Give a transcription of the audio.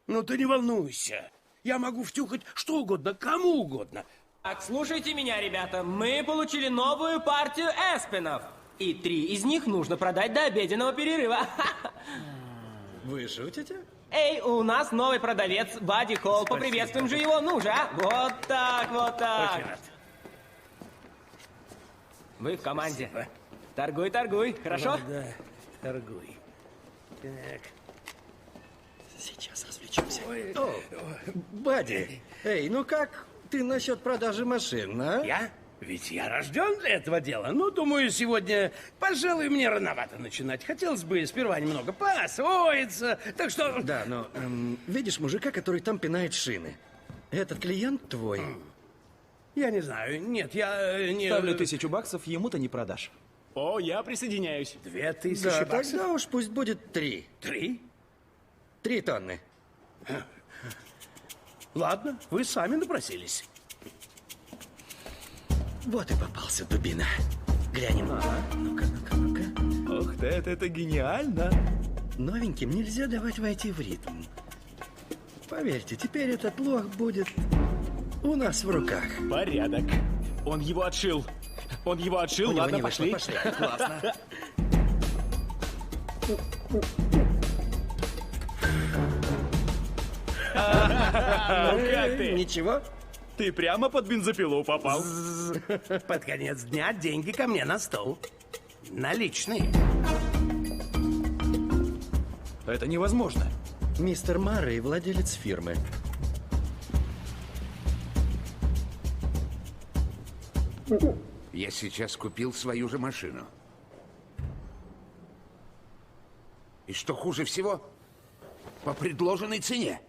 Ну ты не волнуйся. Я могу втюхать что угодно, кому угодно. Так, слушайте меня, ребята. Мы получили новую партию эспенов. И 3 из них нужно продать до обеденного перерыва. Вы шутите? Эй, у нас новый продавец, Бадди Холл. Поприветствуем же его, ну же, а? Вот так, вот так. Очень рад. Вы в команде. Спасибо. Торгуй, торгуй, хорошо? Да, торгуй. Так. Сейчас развлечемся. О, Бадди, эй, ну как ты насчет продажи машин, а? Я? Ведь я рожден для этого дела. Ну, думаю, сегодня, пожалуй, мне рановато начинать. Хотелось бы сперва немного поосвоиться. Так что... Да, но видишь мужика, который там пинает шины? Этот клиент твой. Я не знаю. Нет, я не... Ставлю $1000, ему-то не продашь. О, я присоединяюсь. 2000 Да, баксов. тогда уж пусть будет 3. 3? 3 тонны. Ладно, вы сами напросились. Вот и попался дубина. Глянем. Ну-ка, ну-ка, ну-ка. Ох ты, это гениально. Новеньким нельзя давать войти в ритм. Поверьте, теперь этот лох будет у нас в руках. Порядок. Он его отшил. Он его отшил. У него Ладно, не вышло, пошли. Классно. Ну как ты? Ничего? Ты прямо под бензопилу попал. Под конец дня деньги ко мне на стол. Наличные. Это невозможно. Мистер Маррей владелец фирмы. Я сейчас купил свою же машину. И что хуже всего, по предложенной цене.